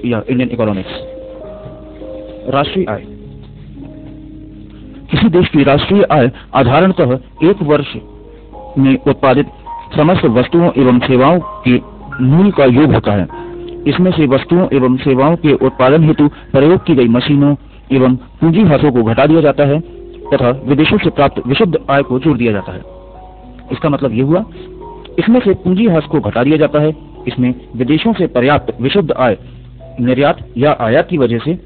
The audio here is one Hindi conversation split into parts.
या इंडियन इकोनॉमिक्स। राष्ट्रीय आय। किसी देश की राष्ट्रीय आय साधारणतः एक वर्ष में उत्पादित समस्त वस्तुओं एवं सेवाओं के मूल्य का योग होता है। इसमें से वस्तुओं एवं सेवाओं के उत्पादन हेतु प्रयोग की गई मशीनों एवं पूंजी हाथों को घटा दिया जाता है तथा विदेशों से प्राप्त विशुद्ध आय को जोड़ दिया जाता है। इसका मतलब ये हुआ, इसमें से पूंजी हाथ को घटा दिया जाता है, इसमें विदेशों से पर्याप्त विशुद्ध आय निर्यात या आयात की वजह से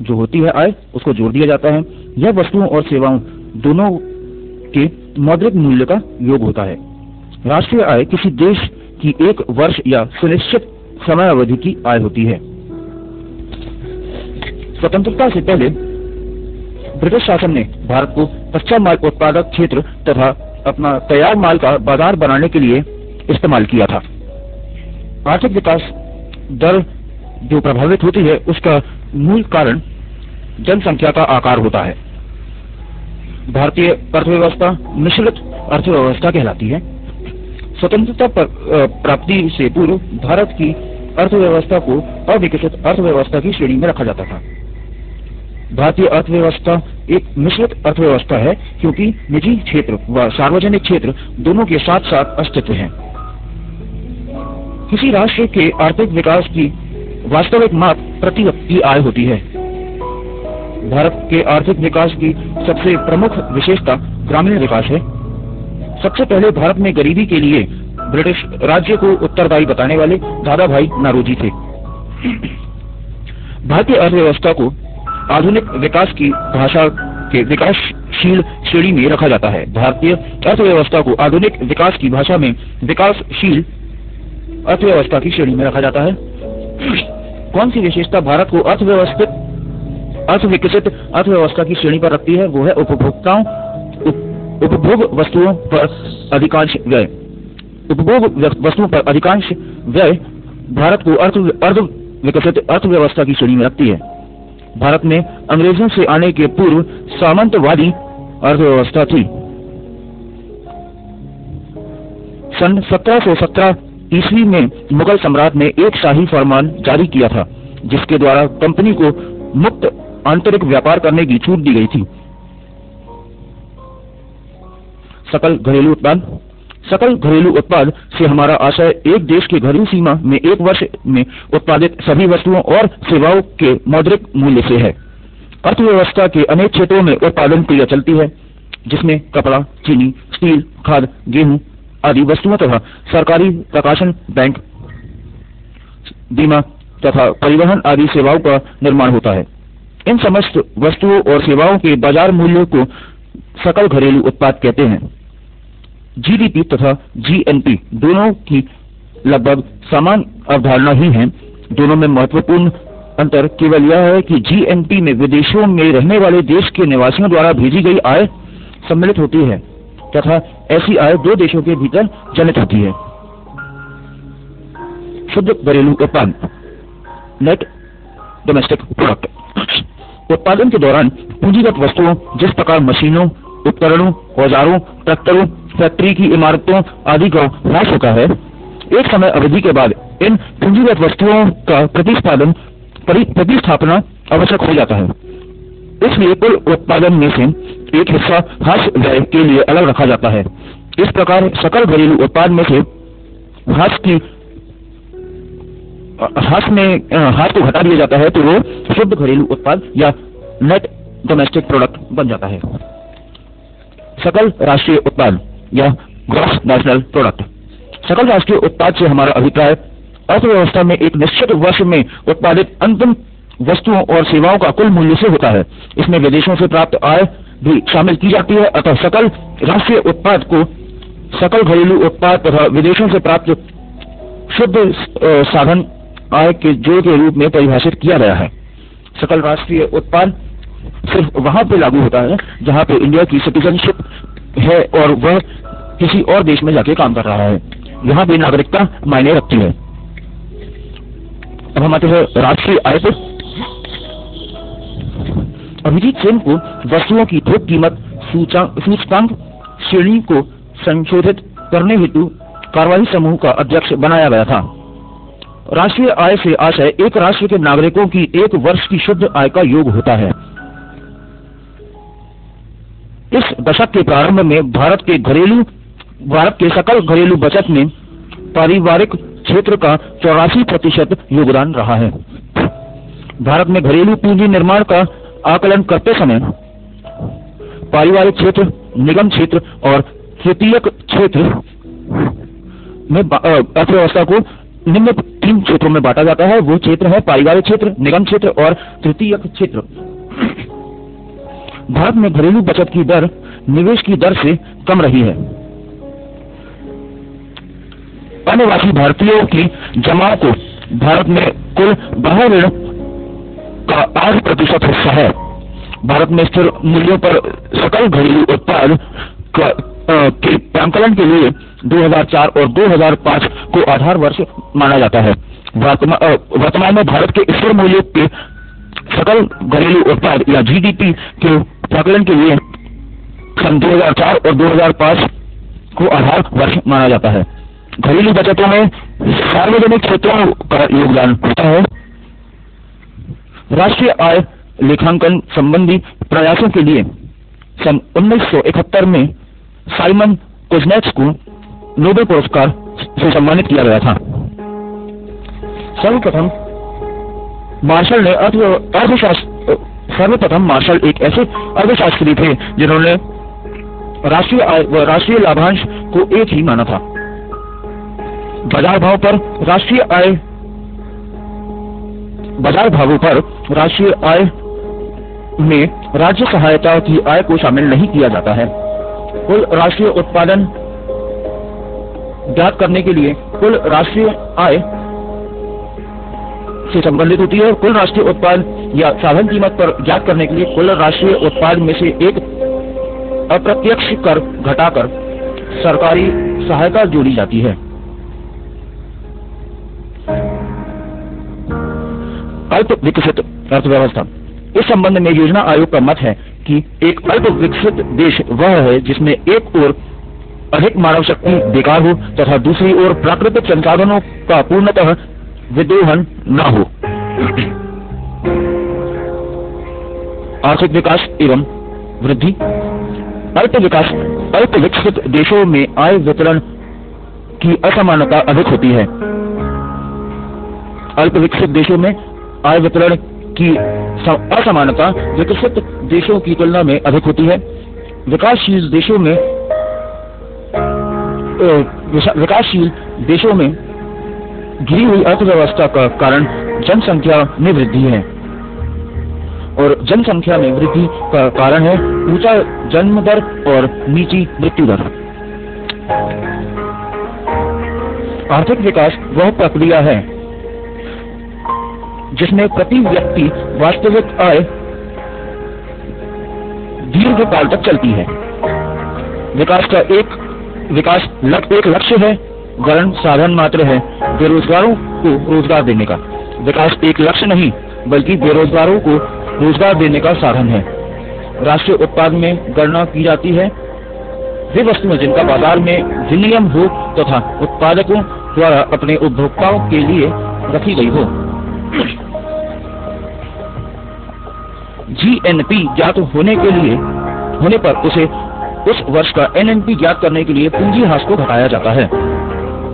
जो होती है आय उसको जोड़ दिया जाता है। यह वस्तुओं और सेवाओं दोनों के मौद्रिक मूल्य का योग होता है। राष्ट्रीय आय किसी देश की एक वर्ष या सुनिश्चित समय अवधि की आय होती है। स्वतंत्रता से पहले ब्रिटिश शासन ने भारत को कच्चा माल उत्पादक क्षेत्र तथा अपना तैयार माल का बाजार बनाने के लिए इस्तेमाल किया था। आर्थिक विकास दर जो प्रभावित होती है उसका मूल कारण जनसंख्या का आकार होता है। भारतीय अर्थव्यवस्था मिश्रित अर्थव्यवस्था कहलाती है। स्वतंत्रता प्राप्ति से पूर्व भारत की अर्थव्यवस्था को अविकसित अर्थव्यवस्था की श्रेणी में रखा जाता था। भारतीय अर्थव्यवस्था एक मिश्रित अर्थव्यवस्था है क्योंकि निजी क्षेत्र व सार्वजनिक क्षेत्र दोनों के साथ साथ अस्तित्व है। किसी राष्ट्र के आर्थिक विकास की वास्तविक माप प्रति व्यक्ति आय होती है। भारत के आर्थिक विकास की सबसे प्रमुख विशेषता ग्रामीण विकास है। सबसे पहले भारत में गरीबी के लिए ब्रिटिश राज्य को उत्तरदायी बताने वाले दादा भाई नारोजी थे। भारतीय अर्थव्यवस्था को आधुनिक विकास की भाषा के विकासशील श्रेणी में रखा जाता है। भारतीय अर्थव्यवस्था को आधुनिक विकास की भाषा में विकासशील अर्थव्यवस्था की श्रेणी में रखा जाता है। कौन सी विशेषता भारत को अर्थविकसित अर्थव्यवस्था की श्रेणी पर रखती है? वो है उपभोग वस्तुओं पर अधिकांश व्यय। उपभोग वस्तुओं पर अधिकांश व्यय भारत को अर्धविकसित अर्थव्यवस्था की श्रेणी में रखती है। भारत में अंग्रेजों से आने के पूर्व सामंतवादी अर्थव्यवस्था थी। सन 1717 ईस्वी में मुगल सम्राट ने एक शाही फरमान जारी किया था जिसके द्वारा कंपनी को मुक्त आंतरिक व्यापार करने की छूट दी गई थी। सकल घरेलू उत्पाद। सकल घरेलू उत्पाद से हमारा आशय एक देश के घरेलू सीमा में एक वर्ष में उत्पादित सभी वस्तुओं और सेवाओं के मौद्रिक मूल्य से है। अर्थव्यवस्था के अनेक क्षेत्रों में उत्पादन क्रिया चलती है जिसमें कपड़ा, चीनी, स्टील, खाद, गेहूं आदि वस्तुओं तथा सरकारी प्रकाशन, बैंक, बीमा तथा परिवहन आदि सेवाओं का निर्माण होता है। इन समस्त वस्तुओं और सेवाओं के बाजार मूल्य को सकल घरेलू उत्पाद कहते हैं। जीडीपी तथा जीएनपी दोनों की लगभग समान अवधारणा ही है। दोनों में महत्वपूर्ण अंतर केवल यह है कि जीएनपी में विदेशों में रहने वाले देश के निवासियों द्वारा भेजी गई आय सम्मिलित होती है तथा ऐसी आय दो देशों के भीतर जनित होती है। शुद्ध घरेलू उत्पाद, नेट डोमेस्टिक प्रोडक्ट। उत्पादन के दौरान पूंजीगत वस्तुओं जिस प्रकार मशीनों, उपकरणों, औजारों, ट्रैक्टरों, फैक्ट्री की इमारतों आदि का ह्रास होता है, एक समय अवधि के बाद इन पूंजीगत वस्तुओं का प्रतिस्थापना आवश्यक हो जाता है। इसलिए कुल उत्पादन में से एक हिस्सा ह्रास व्यय के लिए अलग रखा जाता है। इस प्रकार सकल घरेलू उत्पाद में से ह्रास को घटा दिया जाता है तो वो शुद्ध घरेलू उत्पाद या नेट डोमेस्टिक प्रोडक्ट बन जाता है। सकल राष्ट्रीय उत्पाद या ग्रॉस नेशनल प्रोडक्ट। सकल राष्ट्रीय उत्पाद से हमारा अभिप्राय अर्थव्यवस्था में एक निश्चित वर्ष में उत्पादित अंतिम वस्तुओं और सेवाओं का कुल मूल्य से होता है। इसमें विदेशों से प्राप्त आय भी शामिल की जाती है। अतः सकल राष्ट्रीय उत्पाद को सकल घरेलू उत्पाद तथा विदेशों से प्राप्त शुद्ध साधन आय के जोड़ के रूप में परिभाषित किया गया है। सकल राष्ट्रीय उत्पाद सिर्फ वहां पे लागू होता है जहां पे इंडिया की सिटीजनशिप है और वह किसी और देश में जाके काम कर रहा है। यहाँ भी नागरिकता मायने रखती है। अब हम आते हैं राष्ट्रीय आय पर। अभिजीत सेन को वस्तुओं की थोक कीमत सूचकांक श्रेणी को संशोधित करने हेतु कार्यवाही समूह का अध्यक्ष बनाया गया था। राष्ट्रीय आय से आशय एक राष्ट्र के नागरिकों की एक वर्ष की शुद्ध आय का योग होता है। इस दशक के प्रारंभ में भारत के सकल घरेलू बचत में पारिवारिक क्षेत्र का 84% योगदान रहा है। भारत में घरेलू पूंजी निर्माण का आकलन करते समय पारिवारिक क्षेत्र, निगम क्षेत्र और तृतीयक क्षेत्र में अर्थव्यवस्था को निम्न 3 क्षेत्रों में बांटा जाता है। वो क्षेत्र है पारिवारिक क्षेत्र, निगम क्षेत्र और तृतीयक क्षेत्र। भारत में घरेलू बचत की दर निवेश की दर से कम रही है। अनिवासी भारतीयों की जमाओं को भारत में कुल बाह्य ऋण का 8% हिस्सा है। भारत में स्थिर मूल्यों पर सकल घरेलू उत्पाद के आंकलन के लिए 2004 और 2005 को आधार वर्ष माना जाता है। वर्तमान में भारत के स्थिर मूल्यों के सकल घरेलू उत्पाद या जीडीपी के आकलन के लिए सन 2004 और 2005 को आधार वर्ष माना जाता है। घरेलू बचतों में सार्वजनिक क्षेत्रों का योगदान होता है। राष्ट्रीय आय लेखांकन संबंधी प्रयासों के लिए सन 1971 में साइमन कुज़नेट्स को नोबेल पुरस्कार से सम्मानित किया गया था। सर्वप्रथम मार्शल एक ऐसे अर्थशास्त्री थे जिन्होंने राष्ट्रीय आय व राष्ट्रीय लाभांश को एक ही माना था। बाजार भावों पर राष्ट्रीय आय में राज्य सहायता की आय को शामिल नहीं किया जाता है। कुल राष्ट्रीय उत्पादन ज्ञात करने के लिए कुल राष्ट्रीय आय से संबंधित होती है। कुल राष्ट्रीय उत्पाद या साधन कीमत पर ज्ञात करने के लिए कुल राष्ट्रीय उत्पाद में से एक अप्रत्यक्ष कर घटाकर सरकारी सहायता जोड़ी जाती है। अल्प विकसित अर्थव्यवस्था। इस संबंध में योजना आयोग का मत है कि एक अल्प विकसित देश वह है जिसमें एक ओर अधिक मानव शक्ति बेकार हो तथा दूसरी ओर प्राकृतिक संसाधनों का पूर्णतः विदोहन न हो। आर्थिक विकास एवं वृद्धि। अल्प विकसित देशों में आय वितरण की असमानता अधिक होती है। अल्प विकसित देशों में आय वितरण की असमानता विकसित देशों की तुलना में अधिक होती है। विकासशील देशों में गिरी हुई अर्थव्यवस्था का कारण जनसंख्या में वृद्धि है और जनसंख्या में वृद्धि का कारण है ऊंचा जन्म दर और नीची मृत्यु दर। आर्थिक विकास वह प्रक्रिया है जिसमें प्रति व्यक्ति वास्तविक आय दीर्घकाल तक चलती है। विकास एक लक्ष्य है वरन साधन मात्र है बेरोजगारों को रोजगार देने का। विकास एक लक्ष्य नहीं बल्कि बेरोजगारों को रोजगार देने का साधन है। राष्ट्रीय उत्पाद में गणना की जाती है वे वस्तुएं जिनका बाजार में विनिमय हो तथा उत्पादकों द्वारा अपने उपभोक्ताओं के लिए रखी गई हो। जीएनपी ज्ञात होने पर उस वर्ष का एनएनपी ज्ञात करने के लिए पूंजी ह्रास को घटाया जाता है।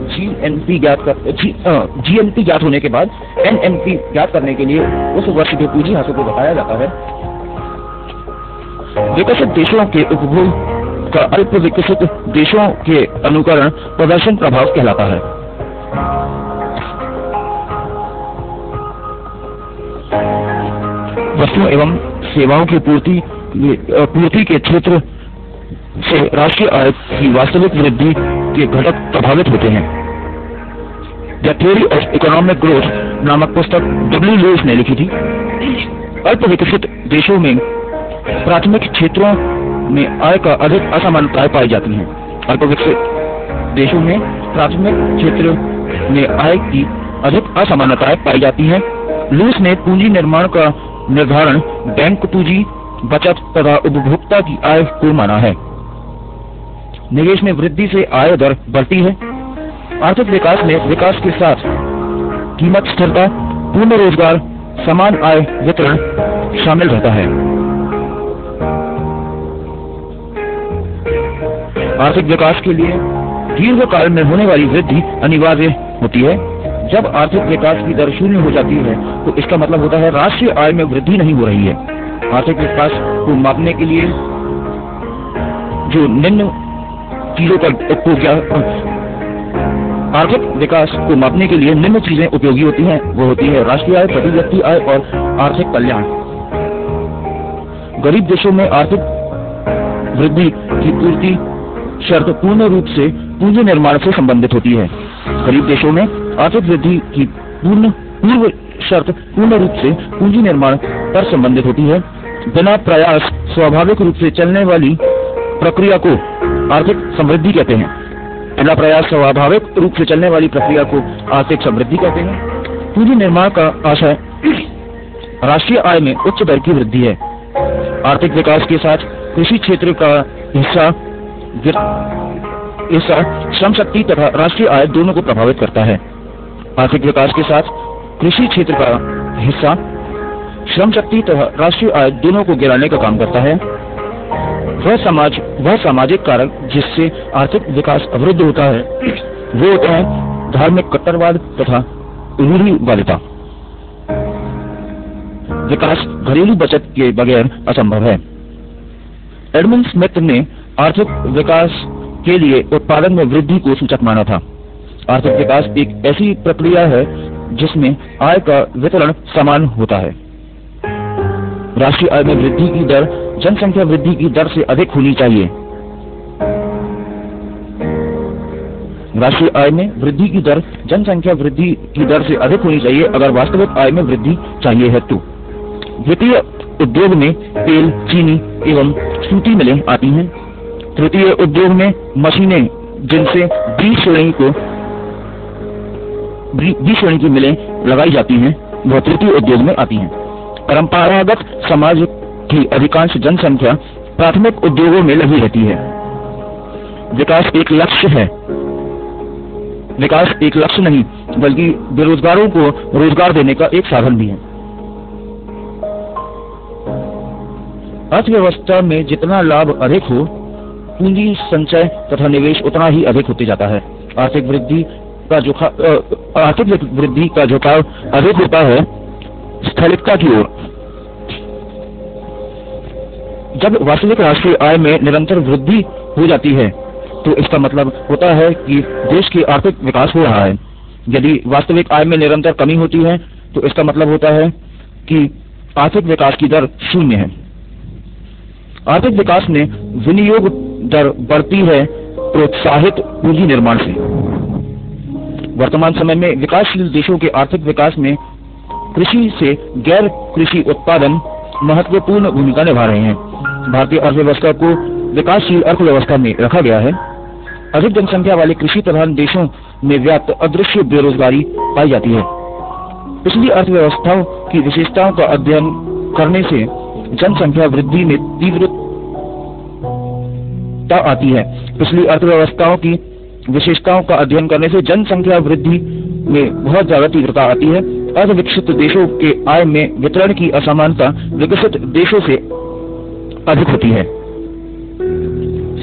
जीएनपी ज्ञात होने के बाद एनएनपी ज्ञात करने के लिए उस वर्ष के पूंजी ह्रास को घटाया जाता है। विकसित देशों के उपभोग का अल्प विकसित देशों के अनुकरण प्रदर्शन प्रभाव कहलाता है। वस्तुओं एवं सेवाओं की पूर्ति के क्षेत्र से राष्ट्रीय आय की वास्तविक वृद्धि के घटक प्रभावित होते हैं। The theory of economic growth नामक पुस्तक डब्ल्यू लुईस ने लिखी थी। अल्प विकसित देशों में प्राथमिक क्षेत्रों में आय का अधिक असमानताएं पाई जाती हैं। अल्प विकसित देशों में प्राथमिक क्षेत्र में आय की अधिक असमानताएं पाई जाती हैं। लुईस ने पूंजी निर्माण का निर्धारण बैंक पूंजी, बचत तथा उपभोक्ता की आय को माना है। निवेश में वृद्धि से आय दर बढ़ती है। आर्थिक विकास में विकास के साथ कीमत स्थिरता, पूर्ण रोजगार, समान आय वितरण शामिल रहता है। आर्थिक विकास के लिए दीर्घकाल में होने वाली वृद्धि अनिवार्य होती है। जब आर्थिक विकास की दर शून्य हो जाती है तो इसका मतलब होता है राष्ट्रीय आय में वृद्धि नहीं हो रही है। आर्थिक विकास को मापने के लिए जो निम्न चीजों का आर्थिक विकास को मापने के लिए निम्न चीजें उपयोगी होती हैं। वो होती है राष्ट्रीय आय, प्रति व्यक्ति आय और आर्थिक कल्याण। गरीब देशों में आर्थिक वृद्धि की पूर्ति शर्त पूर्ण रूप से पूंजी निर्माण से संबंधित होती है। गरीब देशों में आर्थिक वृद्धि की पूर्व शर्त पूर्ण रूप से पूंजी निर्माण पर संबंधित होती है। बिना प्रयास स्वाभाविक रूप से चलने वाली प्रक्रिया को आर्थिक समृद्धि कहते हैं। बिना प्रयास स्वाभाविक रूप से चलने वाली प्रक्रिया को आर्थिक समृद्धि कहते हैं। पूंजी निर्माण का आशय राष्ट्रीय आय में उच्च दर की वृद्धि है। आर्थिक विकास के साथ कृषि क्षेत्र का हिस्सा श्रम शक्ति तथा राष्ट्रीय आय दोनों को प्रभावित करता है। आर्थिक विकास के साथ कृषि क्षेत्र का हिस्सा श्रम शक्ति तथा राष्ट्रीय आय दोनों को गिराने का काम करता है। वह सामाजिक कारक जिससे आर्थिक विकास अवरुद्ध होता है वो होता है धार्मिक कट्टरवाद तथा रूढ़िवादिता। विकास घरेलू बचत के बगैर असंभव है। एडमंड स्मिथ ने आर्थिक विकास के लिए उत्पादन में वृद्धि को सूचक माना था। आर्थिक विकास एक ऐसी प्रक्रिया है जिसमें आय का वितरण समान होता है। राष्ट्रीय आय में वृद्धि की दर जनसंख्या वृद्धि की दर से अधिक होनी चाहिए। राष्ट्रीय आय में वृद्धि की दर जनसंख्या वृद्धि की दर से अधिक होनी चाहिए अगर वास्तविक आय में वृद्धि चाहिए है तो। द्वितीय उद्योग में तेल, चीनी एवं सूती मिलें आती हैं। तृतीय उद्योग में मशीनें जिनसे बी श्रेणी की मिलें लगाई जाती हैं वह तृतीय उद्योग में आती हैं। परंपरागत समाज की अधिकांश जनसंख्या प्राथमिक उद्योगों में लगी रहती है। विकास एक लक्ष्य है। विकास एक लक्ष्य नहीं बल्कि बेरोजगारों को रोजगार देने का एक साधन भी है। अर्थव्यवस्था में जितना लाभ अधिक हो पूंजी संचय तथा निवेश उतना ही अधिक होते जाता है। आर्थिक वृद्धि का झुकाव अधिक होता है स्थिरता की ओर। जब वास्तविक राष्ट्रीय आय में निरंतर वृद्धि हो जाती है तो इसका मतलब होता है कि देश की आर्थिक विकास हो रहा है। यदि वास्तविक आय में निरंतर कमी होती है तो इसका मतलब होता है कि आर्थिक विकास की दर शून्य है। आर्थिक विकास में विनियोग दर बढ़ती है प्रोत्साहित पूंजी निर्माण से। वर्तमान समय में विकासशील देशों के आर्थिक विकास में कृषि से गैर कृषि उत्पादन महत्वपूर्ण भूमिका निभा रहे हैं। भारतीय अर्थव्यवस्था को विकासशील अर्थव्यवस्था में रखा गया है। अधिक जनसंख्या वाले कृषि प्रधान देशों में व्याप्त अदृश्य बेरोजगारी पाई जाती है। पिछली अर्थव्यवस्थाओं की विशेषताओं का अध्ययन करने से जनसंख्या वृद्धि में तीव्रता आती है। पिछली अर्थव्यवस्थाओं की विशेषताओं का अध्ययन करने से जनसंख्या वृद्धि में बहुत ज्यादा तीव्रता आती है। अर्धविकसित देशों के आय में वितरण की असमानता विकसित देशों से अधिक होती है।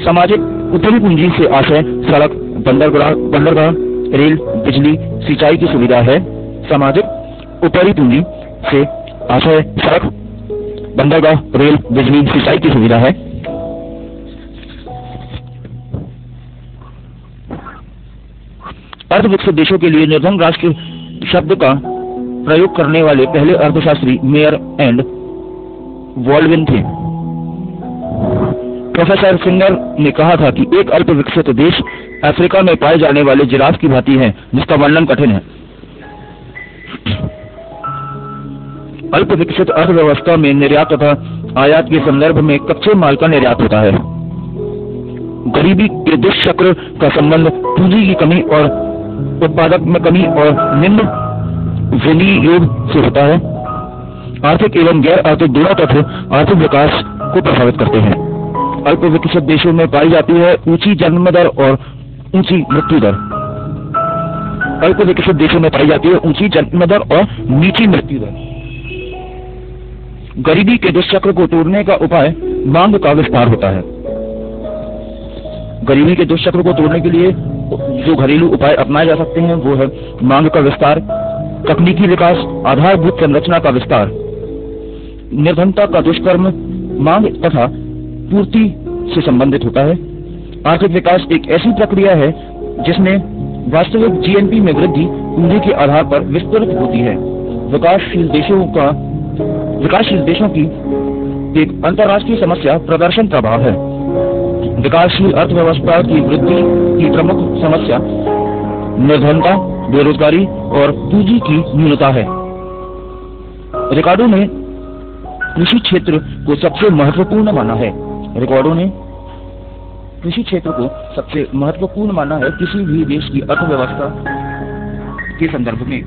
सामाजिक उद्यमी पूंजी से आशय सड़क, बंदरगाह, रेल, बिजली, सिंचाई की सुविधा है। सामाजिक ऊपरी पूंजी से आशय सड़क, बंदरगाह, रेल, बिजली, सिंचाई की सुविधा है। अर्धविकसित देशों के लिए निर्धन राष्ट्र शब्द का प्रयोग करने वाले पहले अर्थशास्त्री मेयर एंड वॉल्विन थे। प्रोफेसर सिंगर ने कहा था कि एक अल्प विकसित देश अफ्रीका में पाए जाने वाले जिराफ की भांति है जिसका वर्णन कठिन है। अल्प विकसित अर्थव्यवस्था में निर्यात तथा आयात के संदर्भ में कच्चे माल का निर्यात होता है। गरीबी के दुष्चक्र का संबंध पूंजी की कमी और उत्पादक में कमी और निम्न विनियोग से होता है। आर्थिक एवं गैर आर्थिक दोनों तत्व आर्थिक विकास को प्रभावित करते हैं। अल्प विकसित देशों में पाई जाती है ऊंची जन्म दर और ऊंची मृत्यु दर। अल्प विकसित देशों में पाई जाती है ऊंची जन्म दर और नीची मृत्यु दर। गरीबी के दुष्चक्र को तोड़ने का उपाय मांग का विस्तार होता है। गरीबी के दुष्चक्र को तोड़ने के लिए जो घरेलू उपाय अपनाए जा सकते हैं वो है मांग का विस्तार, तकनीकी विकास, आधारभूत संरचना का विस्तार। निर्धनता का दुष्कर्म मांग तथा पूर्ति से संबंधित होता है। आर्थिक विकास एक ऐसी प्रक्रिया है जिसमें वास्तविक जीएनपी में वृद्धि पूंजी के आधार पर विस्तृत होती है। विकासशील देशों की एक अंतर्राष्ट्रीय समस्या प्रदर्शन प्रभाव है। विकासशील अर्थव्यवस्था की वृद्धि की प्रमुख समस्या निर्धनता, बेरोजगारी और पूंजी की न्यूनता है। रिकार्डो ने कृषि क्षेत्र को सबसे महत्वपूर्ण माना है। कृषि क्षेत्र को सबसे महत्वपूर्ण माना है किसी भी देश की अर्थव्यवस्था के संदर्भ में।